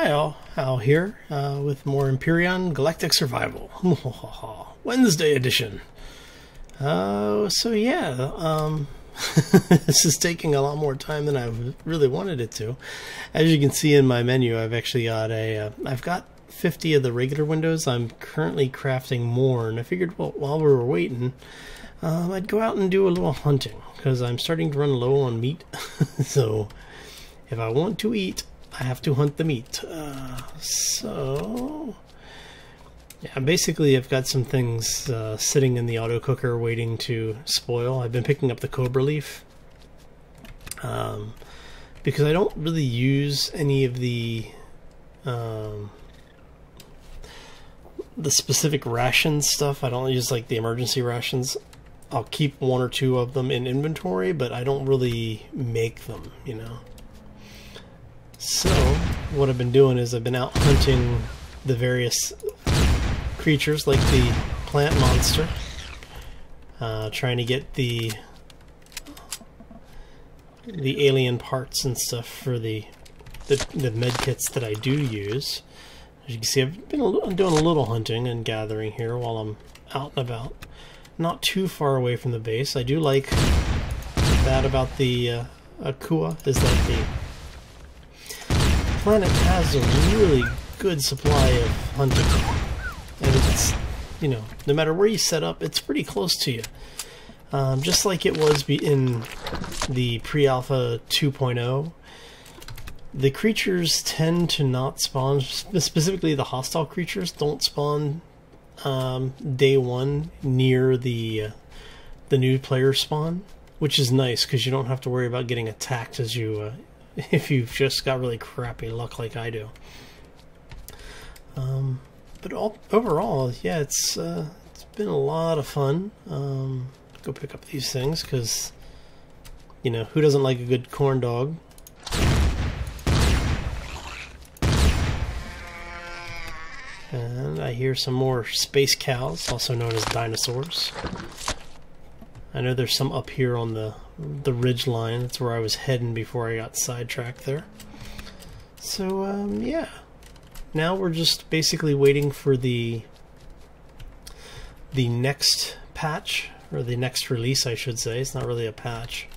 Hi all, Al here with more Empyrion Galactic Survival. Wednesday edition. So yeah, this is taking a lot more time than I really wanted it to. As you can see in my menu, I've actually got I've got 50 of the regular windows. I'm currently crafting more, and I figured, well, while we were waiting, I'd go out and do a little hunting, because I'm starting to run low on meat. So if I want to eat, I have to hunt the meat. So yeah, basically I've got some things sitting in the auto cooker waiting to spoil. I've been picking up the cobra leaf because I don't really use any of the specific ration stuff. I don't use like the emergency rations. I'll keep one or two of them in inventory, but I don't really make them, you know. So what I've been doing is I've been out hunting the various creatures, like the plant monster, trying to get the alien parts and stuff for the med kits that I do use. As you can see, I've been doing a little hunting and gathering here while I'm out and about. Not too far away from the base. I do like that about the Akua, is that the planet has a really good supply of hunting. And it's, you know, no matter where you set up, it's pretty close to you. Just like it was in the pre-alpha 2.0, the creatures tend to not spawn, specifically the hostile creatures don't spawn day one near the new player spawn, which is nice because you don't have to worry about getting attacked as you if you've just got really crappy luck like I do. But overall, yeah, it's been a lot of fun. Go pick up these things because, you know, who doesn't like a good corn dog? And I hear some more space cows, also known as dinosaurs. I know there's some up here on the ridge line. That's where I was heading before I got sidetracked there. So yeah, now we're just basically waiting for the next patch, or the next release, I should say. It's not really a patch.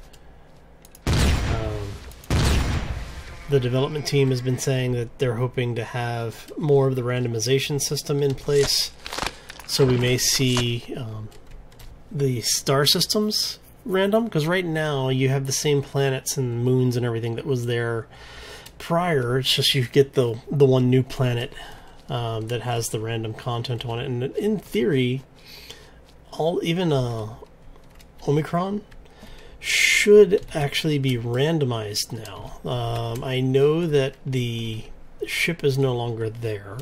The development team has been saying that they're hoping to have more of the randomization system in place, so we may see the star systems random, because right now you have the same planets and moons and everything that was there prior. It's just you get the one new planet that has the random content on it, and in theory, even Omicron should actually be randomized now. I know that the ship is no longer there.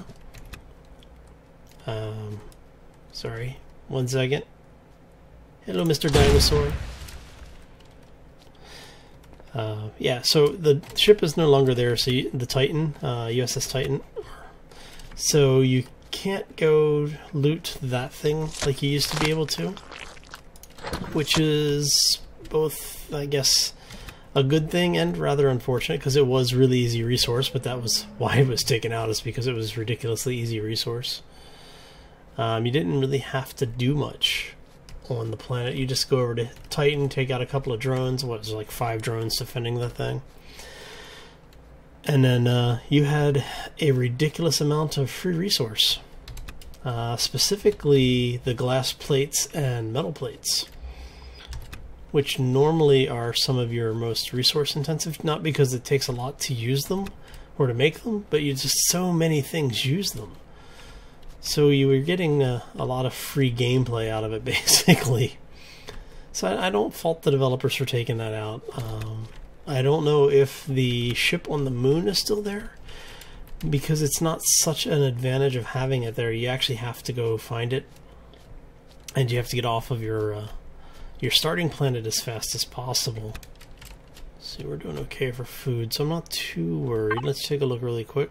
Sorry, one second. Hello, Mr. Dinosaur. Yeah, so the ship is no longer there, so the Titan, USS Titan. So you can't go loot that thing like you used to be able to, which is both, I guess, a good thing and rather unfortunate, because it was really easy resource, but that was why it was taken out, is because it was ridiculously easy resource. You didn't really have to do much on the planet. You just go over to Titan, take out a couple of drones. What was it, like 5 drones defending the thing, and then you had a ridiculous amount of free resource, specifically the glass plates and metal plates, which normally are some of your most resource intensive, not because it takes a lot to use them or to make them, but you just, so many things use them. So you were getting a lot of free gameplay out of it, basically. So I don't fault the developers for taking that out. I don't know if the ship on the moon is still there, because it's not such an advantage of having it there. You actually have to go find it, and you have to get off of your starting planet as fast as possible. See, we're doing okay for food, so I'm not too worried. Let's take a look really quick.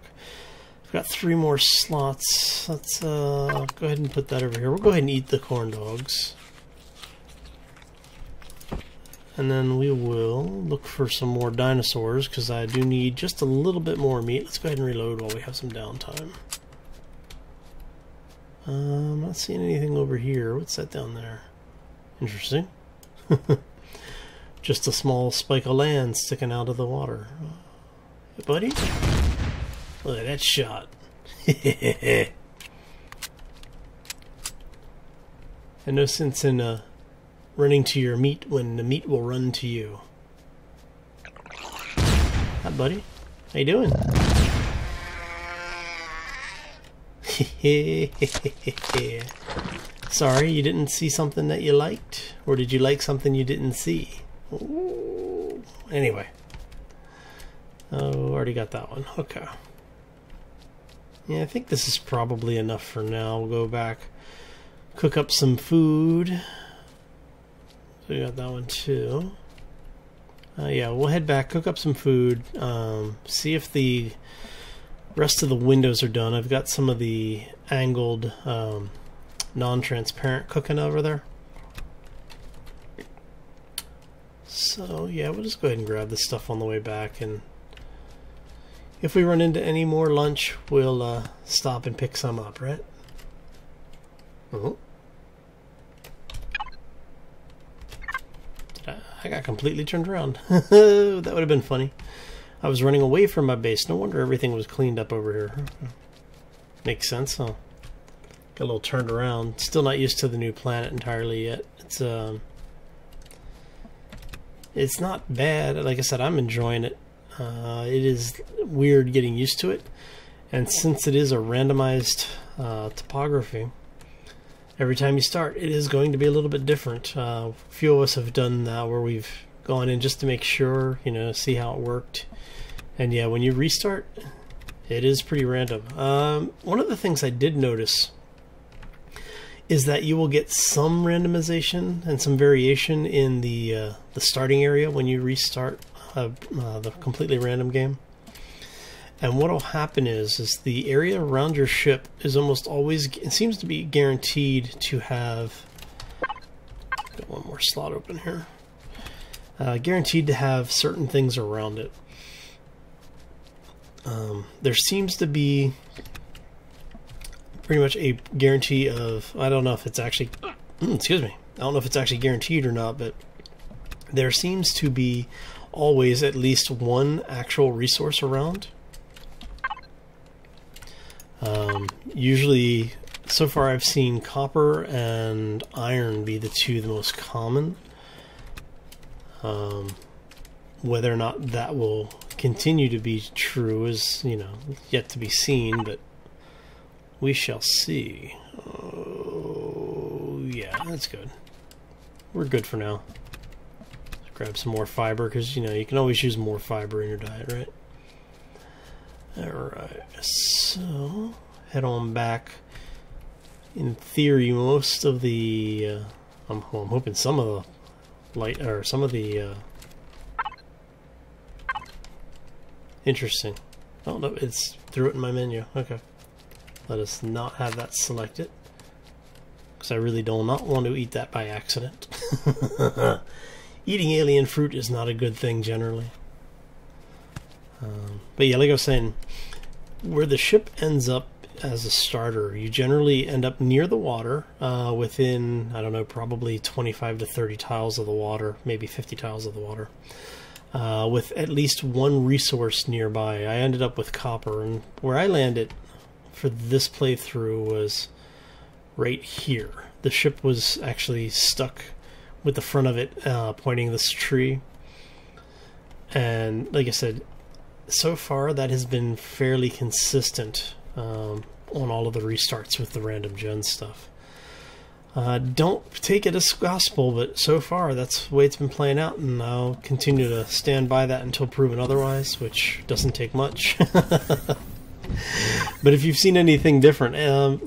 We've got 3 more slots. Let's go ahead and put that over here. We'll go ahead and eat the corn dogs. and then we will look for some more dinosaurs, because I do need just a little bit more meat. Let's go ahead and reload while we have some downtime. I'm not seeing anything over here. What's that down there? Interesting. Just a small spike of land sticking out of the water. Hey, buddy? Look at that shot. And no sense in running to your meat when the meat will run to you. Hi, buddy. How you doing? Sorry, you didn't see something that you liked? Or did you like something you didn't see? Ooh. Anyway. Oh, already got that one. Okay. Yeah, I think this is probably enough for now. We'll go back, cook up some food. So we got that one too. Yeah, we'll head back, cook up some food, see if the rest of the windows are done. I've got some of the angled non-transparent cooking over there. So yeah, we'll just go ahead and grab this stuff on the way back, and if we run into any more lunch, we'll stop and pick some up, right? Oh. I got completely turned around. That would have been funny. I was running away from my base. No wonder everything was cleaned up over here. Makes sense, huh? Got a little turned around. Still not used to the new planet entirely yet. It's not bad. Like I said, I'm enjoying it. It is weird getting used to it. And since it is a randomized topography, every time you start, it is going to be a little bit different. A few of us have done that where we've gone in just to make sure, you know, see how it worked. And yeah, when you restart, it is pretty random. One of the things I did notice is that you will get some randomization and some variation in the starting area when you restart the completely random game. And what will happen is the area around your ship is almost always, it seems to be guaranteed to have, got one more slot open here, guaranteed to have certain things around it. There seems to be pretty much a guarantee of, I don't know if it's actually, excuse me, I don't know if it's actually guaranteed or not, but there seems to be always at least one actual resource around. Usually, so far I've seen copper and iron be the two the most common. Whether or not that will continue to be true is, you know, yet to be seen, but we shall see. Oh, yeah, that's good. We're good for now. Let's grab some more fiber, because, you know, you can always use more fiber in your diet, right? Alright, so head on back. In theory, most of the I'm hoping some of the light, or some of the interesting. Oh no, it's threw it in my menu. Okay, let us not have that selected, because I really do not want to eat that by accident. Eating alien fruit is not a good thing generally. But yeah, like I was saying, where the ship ends up as a starter, you generally end up near the water, within, I don't know, probably 25 to 30 tiles of the water, maybe 50 tiles of the water, with at least one resource nearby. I ended up with copper, and where I landed for this playthrough was right here. The ship was actually stuck with the front of it pointing this tree, and like I said, so far that has been fairly consistent on all of the restarts with the random gen stuff. Don't take it as gospel, but so far that's the way it's been playing out, and I'll continue to stand by that until proven otherwise, which doesn't take much. But if you've seen anything different,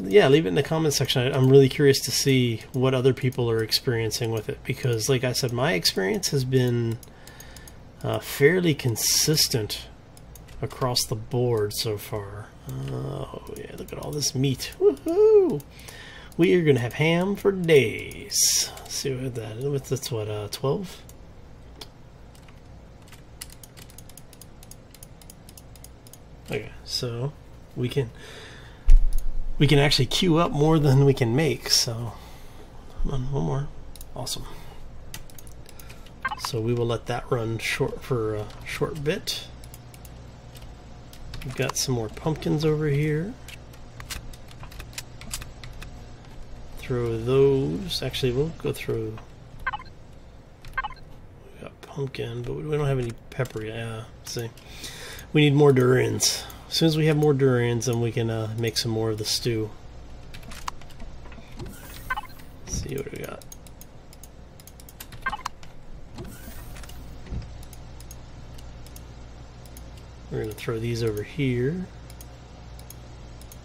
yeah, leave it in the comment section. I'm really curious to see what other people are experiencing with it, because like I said, my experience has been fairly consistent across the board so far. Oh yeah, look at all this meat. Woohoo! We are gonna have ham for days. Let's see what that's what, 12? Okay, so we can actually queue up more than we can make. So come on, one more. Awesome. So we will let that run short for a short bit. We've got some more pumpkins over here. Throw those. Actually, we'll go through. We got pumpkin, but we don't have any pepper yet. Yeah, see, we need more durians. As soon as we have more durians, then we can make some more of the stew. Let's see what we got. We're going to throw these over here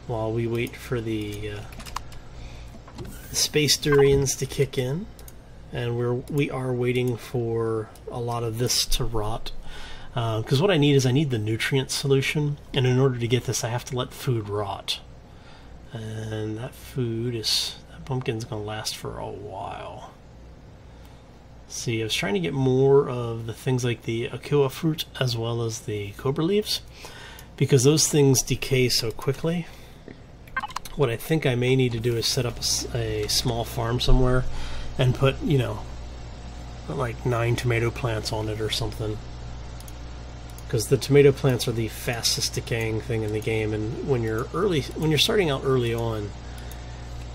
while we wait for the space durians to kick in, and we are waiting for a lot of this to rot. Because what I need is I need the nutrient solution, and in order to get this, I have to let food rot. And that pumpkin's going to last for a while. See, I was trying to get more of the things like the akua fruit as well as the cobra leaves, because those things decay so quickly. What I think I may need to do is set up a small farm somewhere and put, you know, like 9 tomato plants on it or something. Because the tomato plants are the fastest decaying thing in the game, and when you're starting out early on,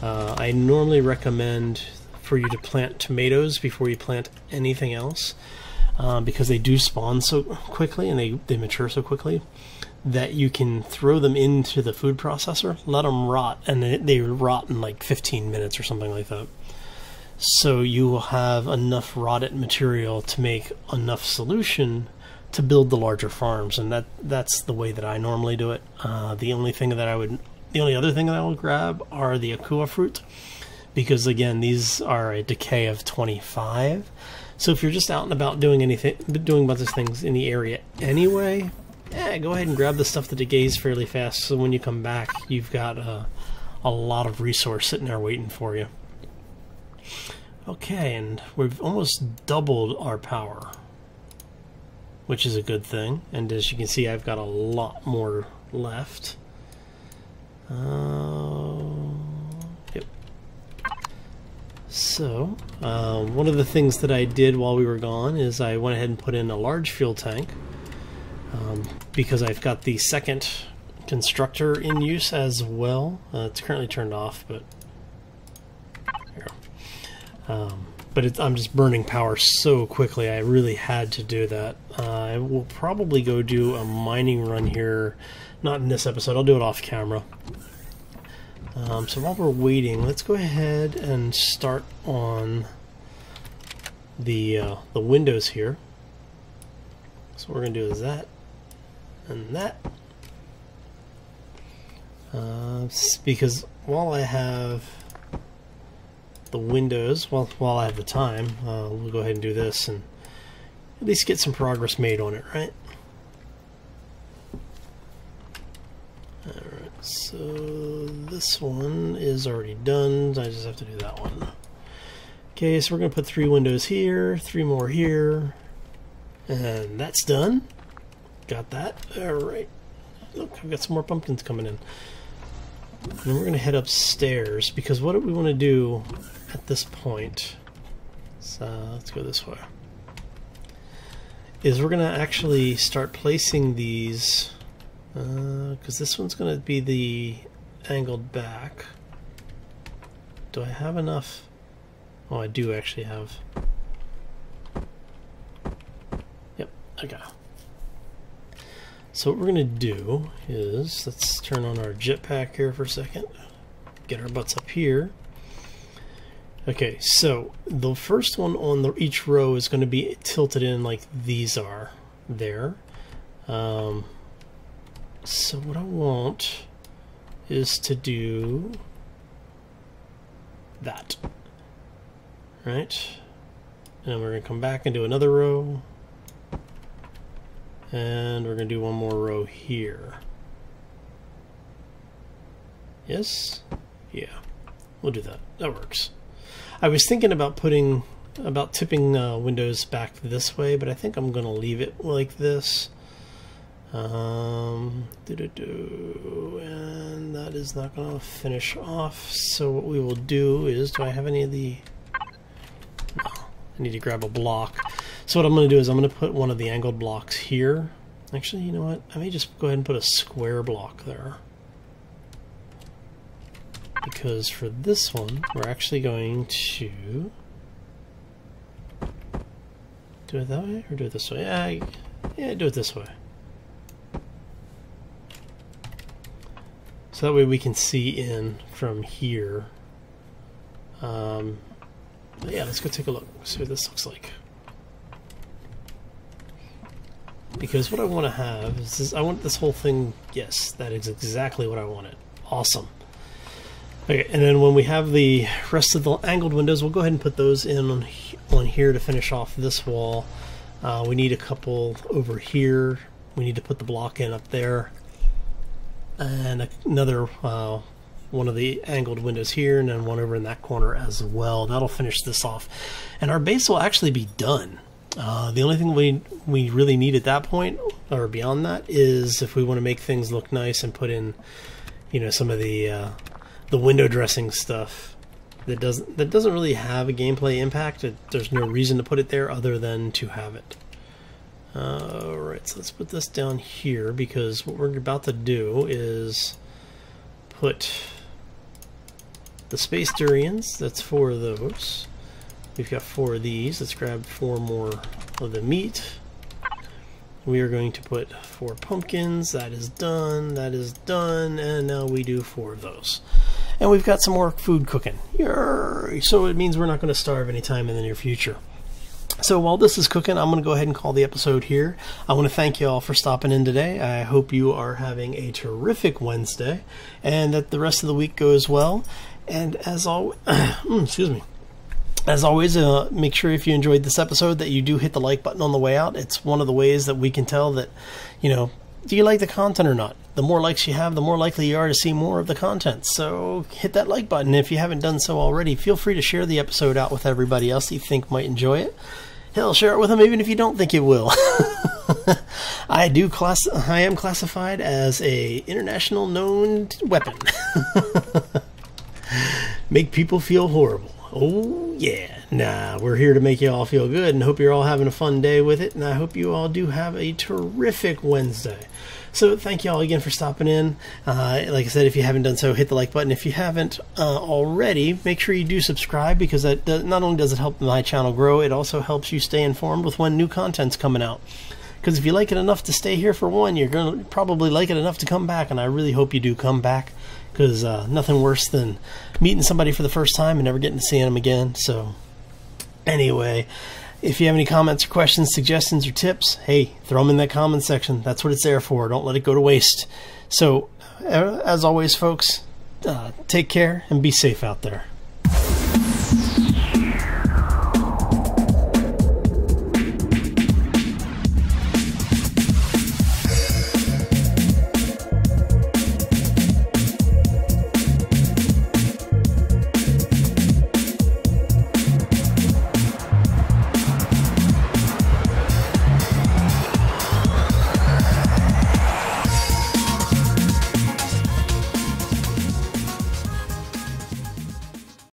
I normally recommend for you to plant tomatoes before you plant anything else, because they do spawn so quickly and they mature so quickly that you can throw them into the food processor, let them rot, and they rot in like 15 minutes or something like that. So you will have enough rotted material to make enough solution to build the larger farms, and that's the way that I normally do it. The only other thing that I will grab are the akua fruit, because again, these are a decay of 25. So if you're just out and about doing a bunch of things in the area anyway, go ahead and grab the stuff that decays fairly fast, so when you come back, you've got a lot of resource sitting there waiting for you. Okay, and we've almost doubled our power, which is a good thing. And as you can see, I've got a lot more left. Yep. So, one of the things that I did while we were gone is I went ahead and put in a large fuel tank, because I've got the second constructor in use as well. It's currently turned off, but here. I'm just burning power so quickly, I really had to do that. I will probably go do a mining run here, not in this episode, I'll do it off camera. So while we're waiting, let's go ahead and start on the windows here. So what we're going to do is that and that. Because while I have the windows, while I have the time, we'll go ahead and do this and at least get some progress made on it, right? Alright, so this one is already done, I just have to do that one. Okay, so we're going to put 3 windows here, 3 more here, and that's done. Got that. Alright. Look, I've got some more pumpkins coming in. And then we're going to head upstairs, because what do we want to do at this point, so let's go this way, is we're going to actually start placing these, because this one's going to be the angled back. Do I have enough? Oh, I do actually have. Yep, okay. So what we're going to do is, let's turn on our jetpack here for a second, get our butts up here. Okay, so the first one on each row is going to be tilted in like these are there. So what I want is to do that, right? And we're going to come back and do another row, and we're going to do one more row here. Yes? Yeah, we'll do that. That works. I was thinking about tipping windows back this way, but I think I'm going to leave it like this. And that is not going to finish off. So what we will do is, do I have any of the... No, I need to grab a block. So what I'm going to do is I'm going to put one of the angled blocks here. Actually, you know what? I may just go ahead and put a square block there. Because for this one, we're actually going to do it that way or do it this way? Yeah, do it this way. So that way we can see in from here. Yeah, let's go take a look. See what this looks like. Because what I want to have is this, I want this whole thing. Yes, that is exactly what I wanted. Awesome. Okay, and then when we have the rest of the angled windows, we'll go ahead and put those in on here to finish off this wall. We need a couple over here. We need to put the block in up there. And another one of the angled windows here, and then one over in that corner as well. That'll finish this off. And our base will actually be done. The only thing we really need at that point, or beyond that, is if we want to make things look nice and put in, you know, some of the window dressing stuff that doesn't really have a gameplay impact. There's no reason to put it there other than to have it. Alright, so let's put this down here, because what we're about to do is put the Space Durians. That's 4 of those. We've got 4 of these. Let's grab 4 more of the meat. We are going to put 4 pumpkins. That is done. That is done. And now we do 4 of those. And we've got some more food cooking. Yay! So it means we're not going to starve anytime in the near future. So while this is cooking, I'm going to go ahead and call the episode here. I want to thank you all for stopping in today. I hope you are having a terrific Wednesday and that the rest of the week goes well. And as always, excuse me. As always, make sure if you enjoyed this episode that you do hit the like button on the way out. It's one of the ways that we can tell that, you know, do you like the content or not? The more likes you have, the more likely you are to see more of the content. So hit that like button. If you haven't done so already, feel free to share the episode out with everybody else you think might enjoy it. Hell, share it with them even if you don't think it will. I am classified as a international known weapon. Make people feel horrible. Oh yeah. Nah, we're here to make you all feel good and hope you're all having a fun day with it, and I hope you all do have a terrific Wednesday. So thank you all again for stopping in. Like I said, if you haven't done so, hit the like button. If you haven't already, make sure you do subscribe, because that not only does it help my channel grow, it also helps you stay informed with when new content's coming out. Because if you like it enough to stay here for one, you're going to probably like it enough to come back, and I really hope you do come back, because nothing worse than meeting somebody for the first time and never getting to see them again. So anyway, if you have any comments or questions, suggestions, or tips, hey, throw them in that comment section. That's what it's there for. Don't let it go to waste. So, as always, folks, take care and be safe out there.